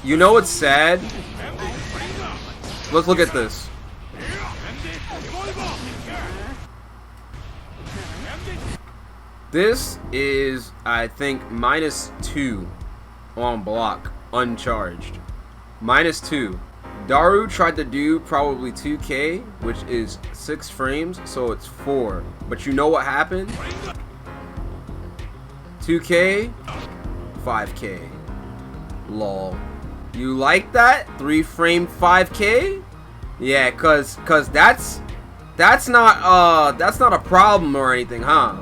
You know what's sad? Let's look at this. This is, I think, -2 on block, uncharged. -2. Daru tried to do probably 2K, which is 6 frames, so it's 4. But you know what happened? 2K, 5K. Lol. You like that? 3 frame 5K? Yeah, cause that's not a problem or anything, huh?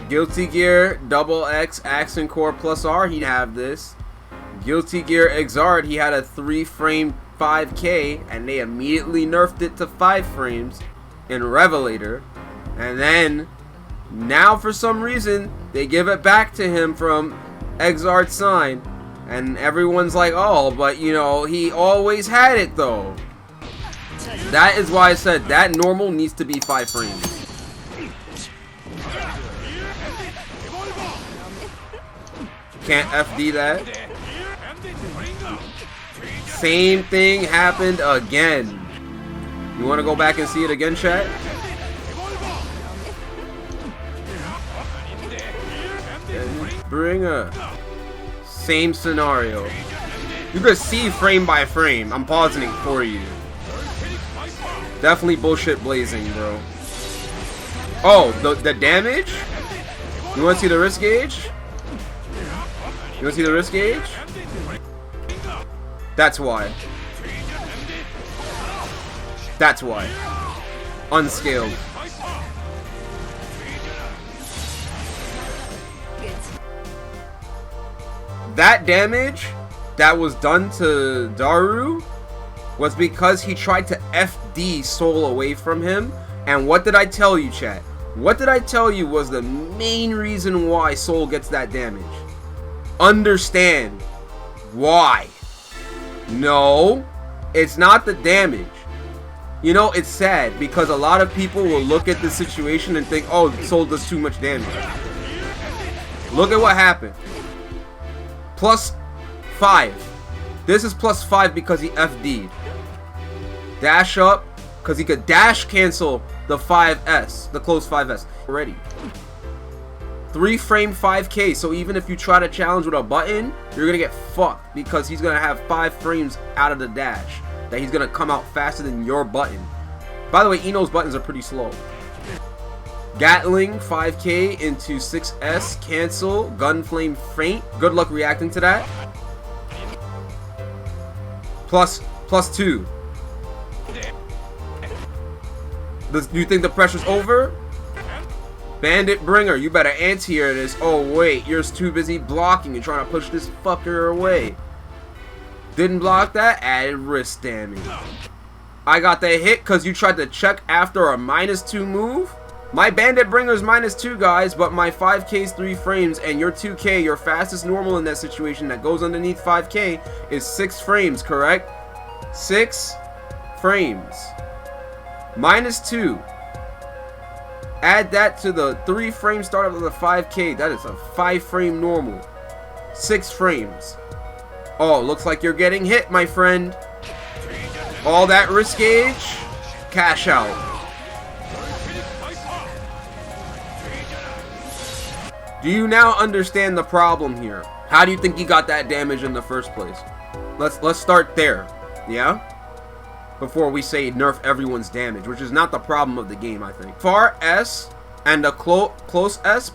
Guilty Gear Double X Accent Core Plus R, he'd have this. Guilty Gear Exard, he had a 3 frame 5K, and they immediately nerfed it to 5 frames in Revelator, and then now for some reason they give it back to him from Exard Sign, and everyone's like, oh, but you know, he always had it though. That is why I said that normal needs to be 5 frames. Can't FD that. Same thing happened again. You want to go back and see it again, chat? Bring her. Same scenario. You can see frame by frame. I'm pausing it for you. Definitely bullshit blazing, bro. Oh, the damage? You want to see the risk gauge? You want to see the risk gauge? That's why. That's why. Unscaled. That damage that was done to Daru was because he tried to FD Sol away from him. And what did I tell you, chat? What did I tell you was the main reason why Sol gets that damage? Understand why. No, it's not the damage. You know, it's sad because a lot of people will look at the situation and think, oh, Sol does too much damage. Look at what happened. +5. This is +5 because he FD'd. Dash up because he could dash cancel the 5S, the close 5S already. 3 frame 5K, so even if you try to challenge with a button, you're gonna get fucked because he's gonna have 5 frames out of the dash. That he's gonna come out faster than your button. By the way, Ino's buttons are pretty slow. Gatling 5K into 6S, cancel, gunflame feint. Good luck reacting to that. +2. Do you think the pressure's over? Bandit Bringer, you better anti-air this. Oh wait, you're too busy blocking and trying to push this fucker away. Didn't block that, added wrist damage. I got the hit because you tried to check after a -2 move. My Bandit Bringer's -2, guys, but my 5K's 3 frames, and your 2K, your fastest normal in that situation that goes underneath 5K, is 6 frames, correct? 6 frames. -2. Add that to the 3 frame startup of the 5K. That is a 5 frame normal. 6 frames. Oh, looks like you're getting hit, my friend. All that risk gauge, cash out. Do you now understand the problem here? How do you think he got that damage in the first place? Let's start there. Yeah? Before we say nerf everyone's damage, which is not the problem of the game, I think. Far S and the close S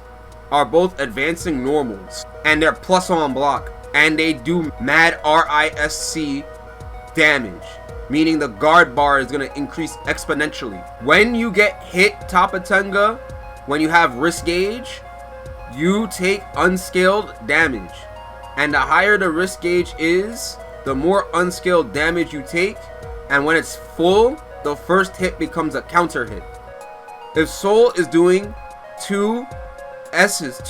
are both advancing normals, and they're plus on block, and they do mad RISC damage, meaning the guard bar is going to increase exponentially. When you get hit Tapatenga, when you have risk gauge, you take unscaled damage, and the higher the risk gauge is, the more unscaled damage you take. And when it's full, the first hit becomes a counter hit. If Sol is doing 2 S's,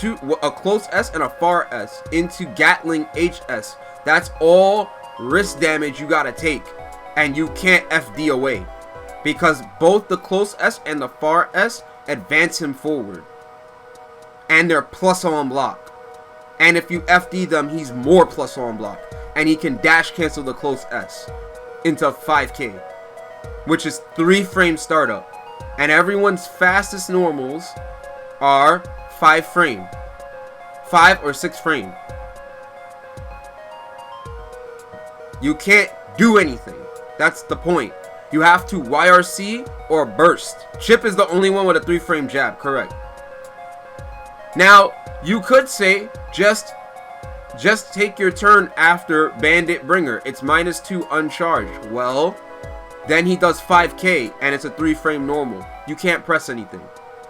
a close S and a far S into Gatling HS, that's all risk damage you gotta take. And you can't FD away. Because both the close S and the far S advance him forward. And they're plus on block. And if you FD them, he's more plus on block. and he can dash cancel the close S into 5K, which is 3 frame startup. And everyone's fastest normals are 5 frame. 5 or 6 frame. You can't do anything. That's the point. You have to YRC or burst. Chip is the only one with a 3 frame jab, correct. Now, you could say just take your turn after Bandit Bringer. It's -2 uncharged. Well, then he does 5K and it's a 3 frame normal. You can't press anything.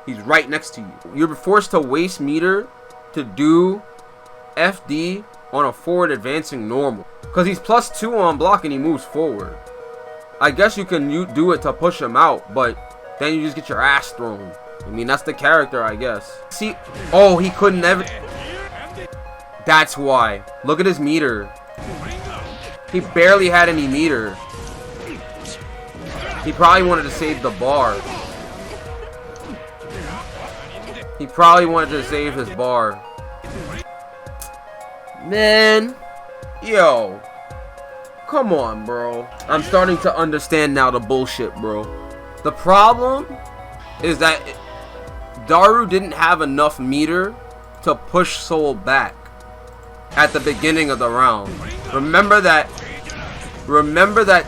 He's right next to you. You're forced to waste meter to do FD on a forward advancing normal. Because he's +2 on block and he moves forward. I guess you can do it to push him out, but then you just get your ass thrown. I mean, that's the character, I guess. See, oh, he couldn't ever. That's why. Look at his meter. He barely had any meter. He probably wanted to save the bar. He probably wanted to save his bar. Man. Yo. Come on, bro. I'm starting to understand now the bullshit, bro. The problem is that Daru didn't have enough meter to push Sol back at the beginning of the round. Remember that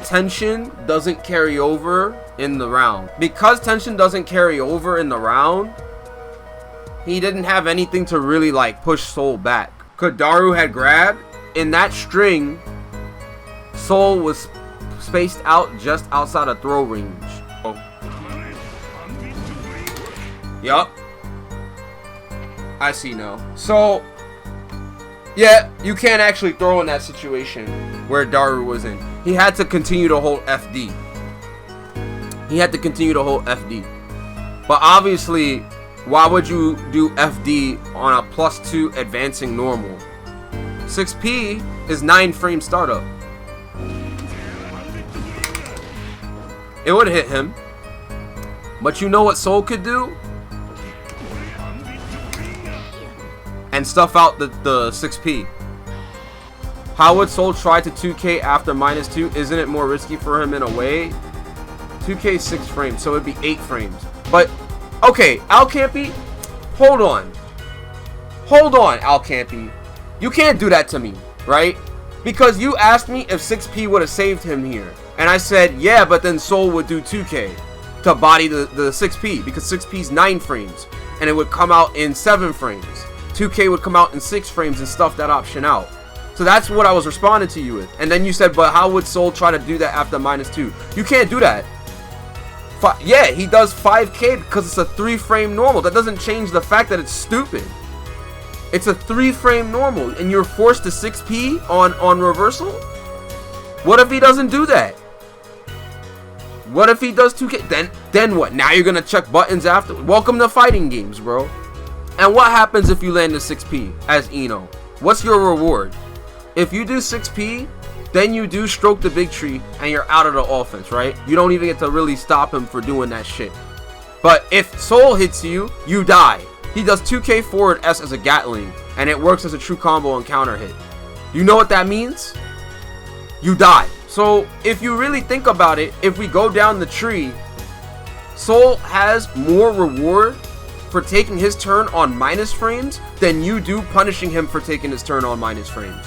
tension doesn't carry over in the round. Because tension doesn't carry over in the round, he didn't have anything to really like push Sol back. Could Daru had grabbed in that string, Sol was spaced out just outside of throw range. Oh. Yup. I see now. So, yeah, you can't actually throw in that situation where Daru was in. He had to continue to hold FD. He had to continue to hold FD. But obviously, why would you do FD on a +2 advancing normal? 6P is 9 frame startup. It would hit him. But you know what Sol could do? And stuff out the 6P. How would Sol try to 2K after -2? Isn't it more risky for him in a way? 2K 6 frames, so it'd be 8 frames. But, okay, Alcampy, hold on. Hold on, Alcampy. You can't do that to me, right? Because you asked me if 6P would have saved him here. And I said, yeah, but then Sol would do 2K to body the 6P. Because 6P is 9 frames. And it would come out in 7 frames. 2K would come out in 6 frames and stuff that option out. So that's what I was responding to you with. And then you said, but how would Sol try to do that after -2? You can't do that. Yeah, he does 5K because it's a 3 frame normal. That doesn't change the fact that it's stupid. It's a 3 frame normal and you're forced to 6P on reversal? What if he doesn't do that? What if he does 2K? Then what? Now you're gonna check buttons after? Welcome to fighting games, bro. And what happens if you land a 6P as Ino? What's your reward? If you do 6P, then you do stroke the big tree and you're out of the offense, right? You don't even get to really stop him for doing that shit. But if Sol hits you, you die. He does 2K forward S as a Gatling and it works as a true combo and counter hit. You know what that means? You die. So if you really think about it, if we go down the tree, Sol has more reward for taking his turn on minus frames than you do punishing him for taking his turn on minus frames.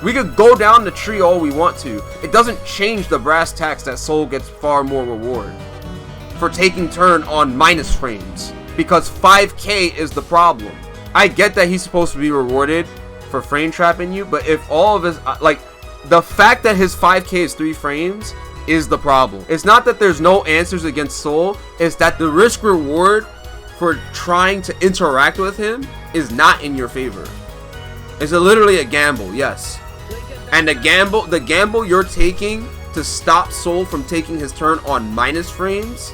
We could go down the tree all we want to. It doesn't change the brass tacks that Sol gets far more reward for taking turn on minus frames. Because 5K is the problem. I get that he's supposed to be rewarded for frame trapping you, but if all of his, like, the fact that his 5K is 3 frames is the problem. It's not that there's no answers against Sol, it's that the risk reward for trying to interact with him is not in your favor. It's literally a gamble, yes. And the gamble you're taking to stop Sol from taking his turn on minus frames,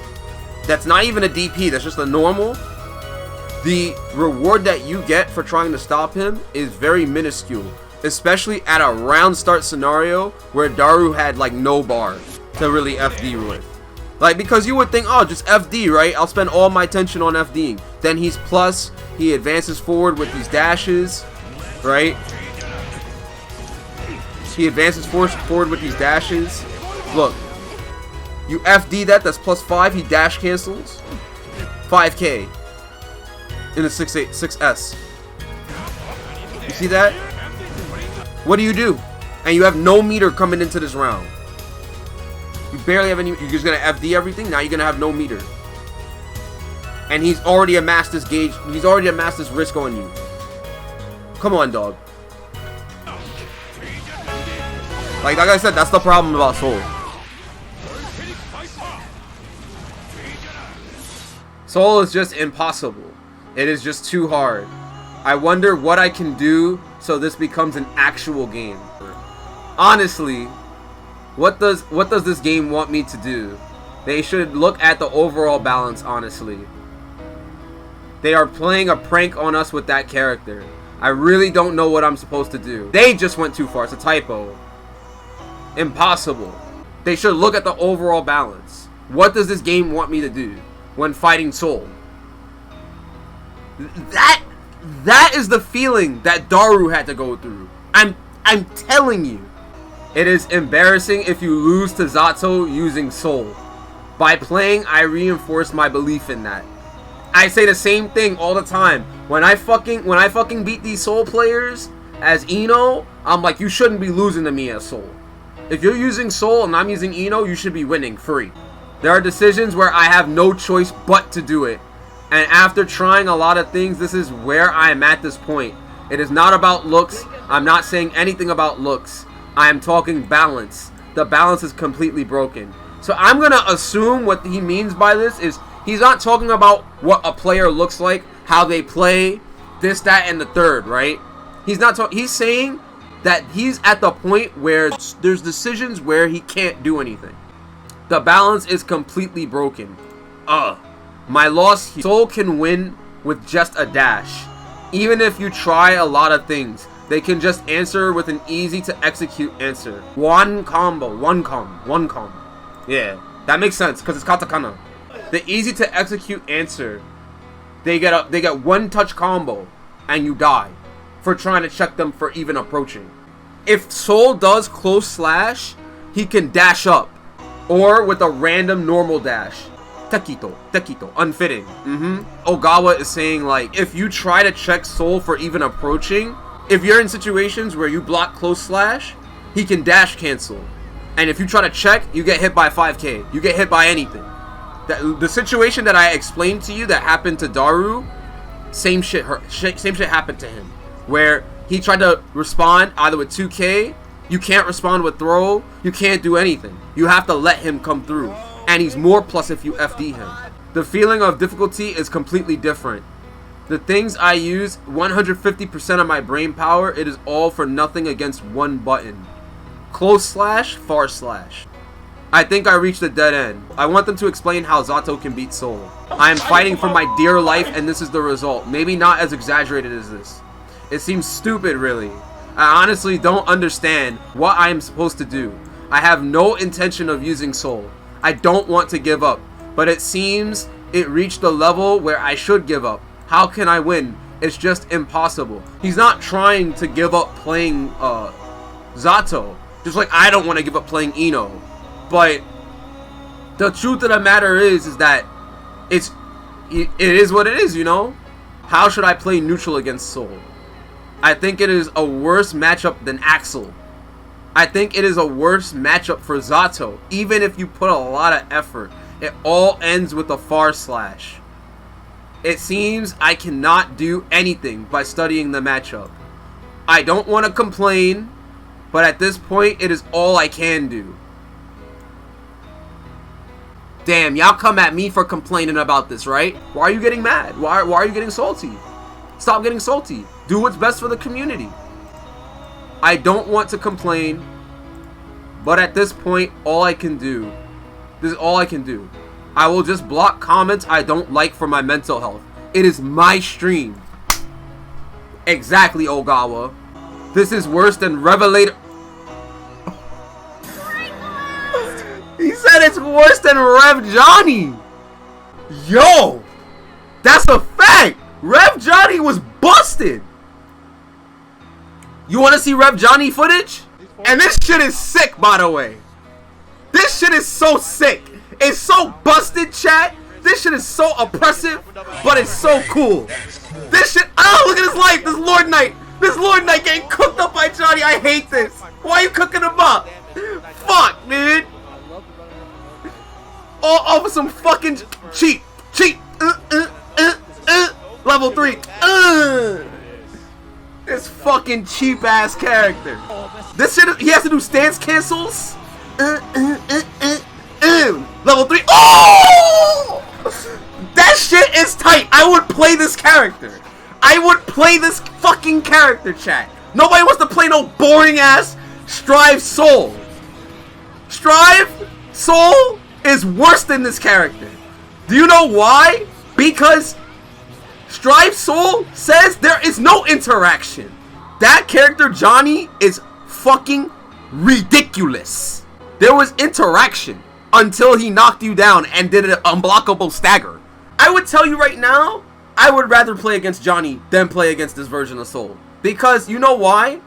that's not even a DP, that's just a normal. The reward that you get for trying to stop him is very minuscule, especially at a round start scenario where Daru had like no bar to really FD with. Like, because you would think, oh, just FD, right? I'll spend all my tension on FDing. Then he's plus, he advances forward with these dashes, right? He advances forward with these dashes. Look. You FD that's +5. He dash cancels. 5k. In the 6S. You see that? What do? And you have no meter coming into this round. You barely have any. You're just gonna FD everything. Now you're gonna have no meter. And he's already amassed this gauge. He's already amassed this risk on you. Come on, dog. Like I said, that's the problem about Sol. Sol is just impossible. It is just too hard. I wonder what I can do so this becomes an actual game. Honestly, what does this game want me to do? They should look at the overall balance, honestly. They are playing a prank on us with that character. I really don't know what I'm supposed to do. They just went too far. It's a typo. Impossible. They should look at the overall balance. What does this game want me to do when fighting Sol? That is the feeling that Daru had to go through. I'm telling you. It is embarrassing if you lose to Zato using Sol. By playing, I reinforce my belief in that. I say the same thing all the time. When I fucking beat these Sol players as Ino, I'm like, you shouldn't be losing to me as Sol. If you're using Sol and I'm using Ino, you should be winning free. There are decisions where I have no choice but to do it. And after trying a lot of things, this is where I am at this point. It is not about looks. I'm not saying anything about looks. I am talking balance. The balance is completely broken. So I'm going to assume what he means by this is he's not talking about what a player looks like, how they play, this, that, and the third, right? He's saying that he's at the point where there's decisions where he can't do anything. The balance is completely broken. My loss here. Sol can win with just a dash. Even if you try a lot of things, they can just answer with an easy to execute answer. One combo. Yeah, that makes sense because it's katakana. The easy to execute answer, they get one touch combo and you die for trying to check them for even approaching. If Sol does close slash, he can dash up or with a random normal dash. Tekito, unfitting. Ogawa is saying, like, if you try to check Sol for even approaching, if you're in situations where you block close slash, he can dash cancel. And if you try to check, you get hit by 5k. You get hit by anything. The situation that I explained to you that happened to Daru, same shit happened to him. Where he tried to respond either with 2k, you can't respond with throw, you can't do anything. You have to let him come through. And he's more plus if you FD him. The feeling of difficulty is completely different. The things I use, 150% of my brain power, it is all for nothing against one button. Close slash, far slash. I think I reached a dead end. I want them to explain how Zato can beat Sol. I am fighting for my dear life and this is the result. Maybe not as exaggerated as this. It seems stupid, really. I honestly don't understand what I am supposed to do. I have no intention of using Sol. I don't want to give up, but it seems it reached the level where I should give up. How can I win? It's just impossible. He's not trying to give up playing Zato, just like I don't want to give up playing Ino. But the truth of the matter is that it is what it is, you know? How should I play neutral against Sol? I think it is a worse matchup than Axel. I think it is a worse matchup for Zato. Even if you put a lot of effort, it all ends with a far slash. It seems I cannot do anything by studying the matchup. I don't want to complain, but at this point, it is all I can do. Damn, y'all come at me for complaining about this, right? Why are you getting mad? Why are you getting salty? Stop getting salty. Do what's best for the community. I don't want to complain, but at this point, all I can do. This is all I can do. I will just block comments I don't like for my mental health. It is my stream. Exactly, Ogawa. This is worse than Revelator. He said it's worse than REV Johnny. Yo, that's a fact. REV Johnny was busted. You want to see REV Johnny footage? And this shit is sick, by the way. This shit is so sick. It's so busted, chat. This shit is so oppressive, but it's so cool. This shit, oh, look at his life. This Lord Knight. This Lord Knight getting cooked up by Johnny. I hate this. Why are you cooking him up? Fuck, man. All over some fucking cheat. Level 3. This fucking cheap ass character. This shit, he has to do stance cancels. Level 3. Oh! That shit is tight. I would play this character. I would play this fucking character, chat. Nobody wants to play no boring ass Strive Sol. Strive Sol is worse than this character. Do you know why? Because Strive Sol says there is no interaction. That character, Johnny, is fucking ridiculous. There was interaction until he knocked you down and did an unblockable stagger. I would tell you right now, I would rather play against Johnny than play against this version of Sol. Because you know why?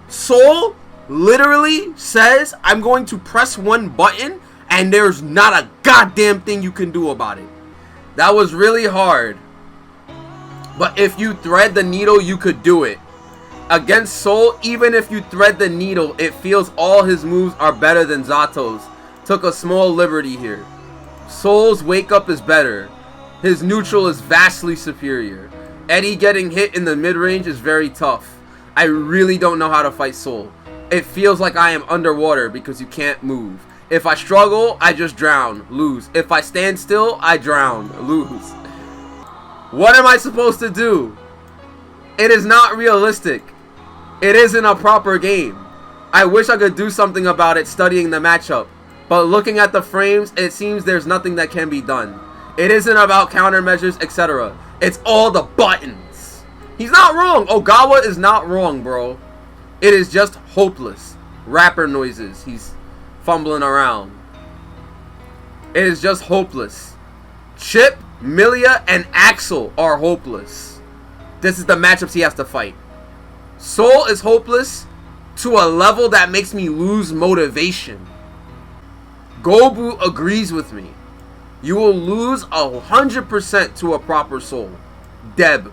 Sol literally says, I'm going to press one button and there's not a goddamn thing you can do about it. That was really hard. But if you thread the needle, you could do it. Against Sol, even if you thread the needle, it feels all his moves are better than Zato's. Took a small liberty here. Sol's wake up is better. His neutral is vastly superior. Eddie getting hit in the mid-range is very tough. I really don't know how to fight Sol. It feels like I am underwater because you can't move. If I struggle, I just drown, lose. If I stand still, I drown, lose. What am I supposed to do? It is not realistic. It isn't a proper game. I wish I could do something about it studying the matchup. But looking at the frames, it seems there's nothing that can be done. It isn't about countermeasures, etc. It's all the buttons. He's not wrong. Ogawa is not wrong, bro. It is just hopeless. Rapper noises. He's fumbling around. It is just hopeless. Chip, Milia, and Axel are hopeless. This is the matchups he has to fight. Sol is hopeless to a level that makes me lose motivation. Gobu agrees with me. You will lose 100% to a proper Sol. Deb.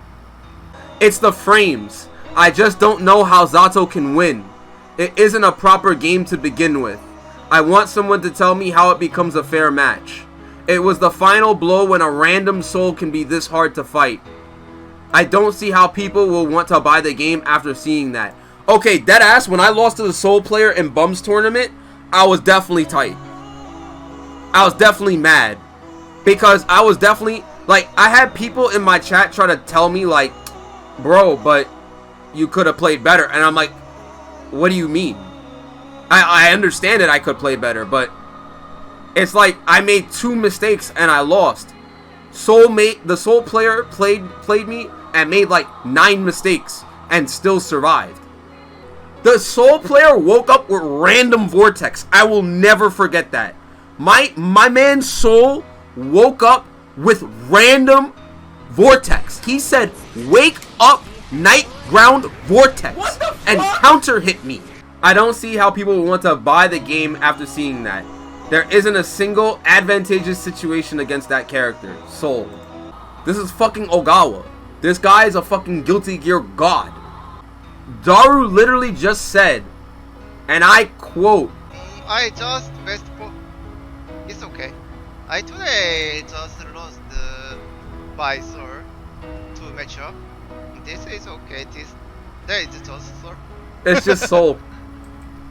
It's the frames. I just don't know how Zato can win. It isn't a proper game to begin with. I want someone to tell me how it becomes a fair match. It was the final blow when a random Sol can be this hard to fight. I don't see how people will want to buy the game after seeing that. Okay, deadass, when I lost to the Sol player in Bum's tournament, I was definitely tight. I was definitely mad. Because I was definitely, like, I had people in my chat try to tell me, like, bro, but you could have played better. And I'm like, what do you mean? I understand that I could play better, but it's like I made 2 mistakes and I lost. The Sol player played me and made like 9 mistakes and still survived. The Sol player woke up with random vortex. I will never forget that. My man Sol woke up with random vortex. He said, "Wake up, night ground vortex," and counter hit me. I don't see how people will want to buy the game after seeing that. There isn't a single advantageous situation against that character, Sol. This is fucking Ogawa. This guy is a fucking Guilty Gear god. Daru literally just said, and I quote, I just it's okay. I today just lost by Sol to matchup. This is okay. There is just Sol. It's just Sol.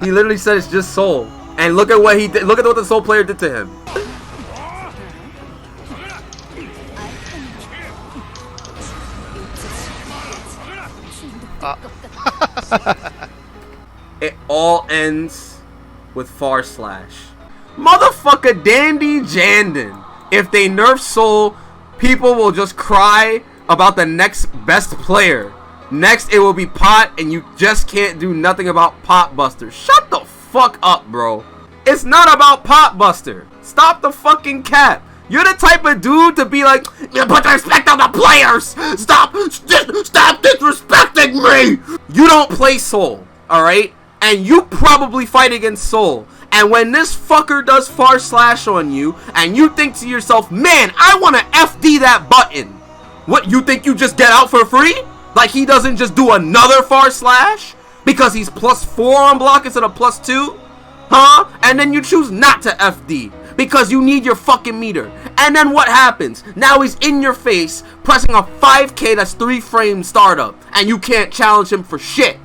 He literally said it's just Sol. And look at what he did. Look at what the Sol player did to him. It all ends with Far Slash. Motherfucker Dandy Jandon. If they nerf Sol, people will just cry about the next best player. Next, it will be Pot, and you just can't do nothing about Pot Buster. Shut the fuck up, bro. It's not about Pot Buster. Stop the fucking cap. You're the type of dude to be like, you put the respect on the players. Stop disrespecting me. You don't play Sol, alright? and you probably fight against Sol. And when this fucker does far slash on you, and you think to yourself, man, I want to FD that button. What, you think you just get out for free? Like he doesn't just do another far slash? Because he's +4 on block instead of +2? Huh? And then you choose not to FD. Because you need your fucking meter. And then what happens? Now he's in your face, pressing a 5K that's 3 frame startup. And you can't challenge him for shit.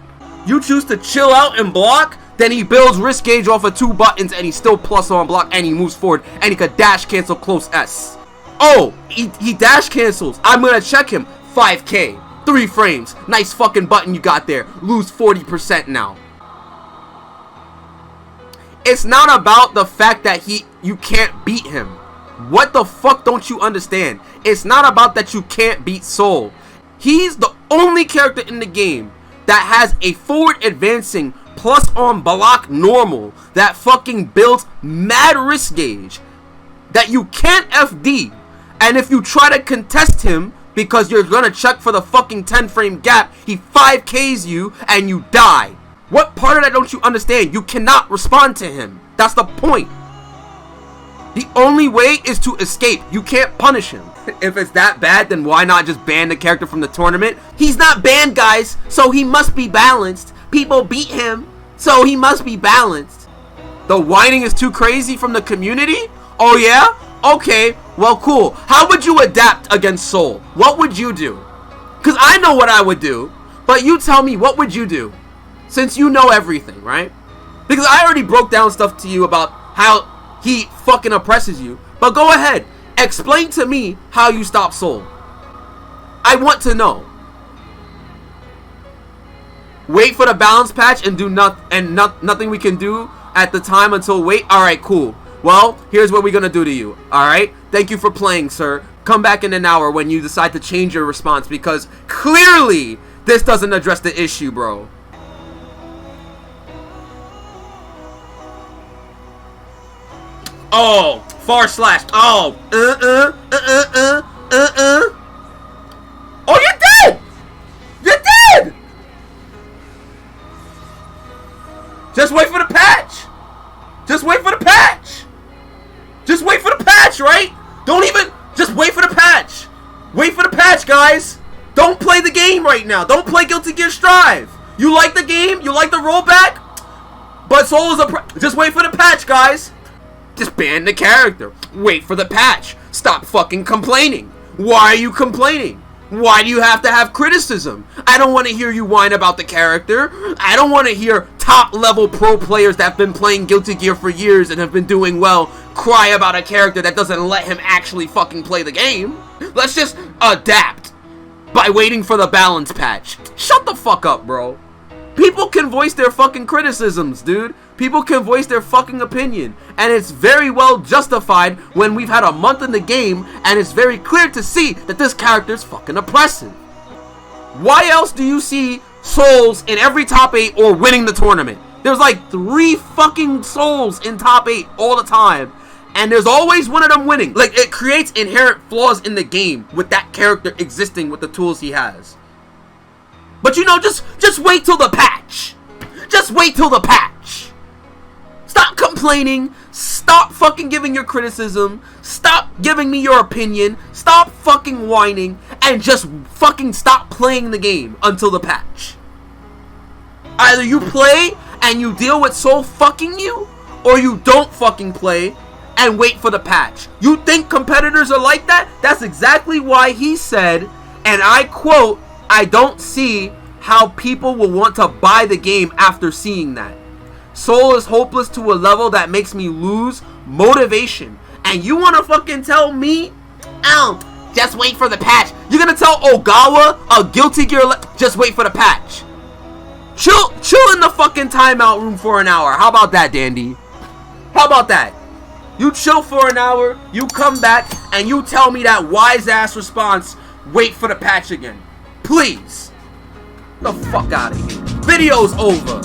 You choose to chill out and block, then he builds risk gauge off of 2 buttons and he's still plus on block and he moves forward and he could dash cancel close S. Oh, he dash cancels. I'm gonna check him. 5K, 3 frames. Nice fucking button you got there. Lose 40% now. It's not about the fact that you can't beat him. What the fuck don't you understand? It's not about that you can't beat Sol. He's the only character in the game that has a forward advancing plus on block normal that fucking builds mad risk gauge that you can't FD. And if you try to contest him because you're gonna check for the fucking 10 frame gap, he 5Ks you and you die. What part of that don't you understand? You cannot respond to him. That's the point. The only way is to escape. You can't punish him. If it's that bad, then why not just ban the character from the tournament? He's not banned, guys, so he must be balanced. People beat him, so he must be balanced. The whining is too crazy from the community? Oh yeah? Okay, well cool. How would you adapt against Sol? What would you do? Because I know what I would do, but you tell me, what would you do? Since you know everything, right? Because I already broke down stuff to you about how he fucking oppresses you. But go ahead, explain to me how you stop Sol. I want to know. Wait for the balance patch and do nothing we can do at the time until wait. Alright, cool. Well, here's what we're gonna do to you. Alright? Thank you for playing, sir. Come back in an hour when you decide to change your response, because clearly this doesn't address the issue, bro. Oh, far slash. Oh, Oh, you're dead! You're dead! Just wait for the patch. Just wait for the patch. Just wait for the patch, right? Don't even, just wait for the patch. Wait for the patch, guys. Don't play the game right now. Don't play Guilty Gear Strive. You like the game? You like the rollback? But Sol is just wait for the patch, guys. Just ban the character. Wait for the patch. Stop fucking complaining. Why are you complaining? Why do you have to have criticism? I don't want to hear you whine about the character. I don't want to hear top level pro players that have been playing Guilty Gear for years and have been doing well cry about a character that doesn't let him actually fucking play the game. Let's just adapt by waiting for the balance patch. Shut the fuck up, bro. People can voice their fucking criticisms, dude. People can voice their fucking opinion. And it's very well justified when we've had a month in the game and it's very clear to see that this character is fucking oppressive. Why else do you see Sols in every top 8 or winning the tournament? There's like 3 fucking Sols in top 8 all the time. And there's always one of them winning. Like, it creates inherent flaws in the game with that character existing with the tools he has. But you know, just wait till the patch. Just wait till the patch. Stop complaining. Stop fucking giving your criticism. Stop giving me your opinion. Stop fucking whining. And just fucking stop playing the game until the patch. Either you play and you deal with Sol fucking you, or you don't fucking play and wait for the patch. You think competitors are like that? That's exactly why he said, and I quote, "I don't see how people will want to buy the game after seeing that. Sol is hopeless to a level that makes me lose motivation." And you want to fucking tell me, "Oh, just wait for the patch." You're going to tell Ogawa, a Guilty Gear, just wait for the patch. Chill in the fucking timeout room for an hour. How about that, Dandy? How about that? You chill for an hour, you come back, and you tell me that wise-ass response, "Wait for the patch again." Please. The fuck out of here. Video's over.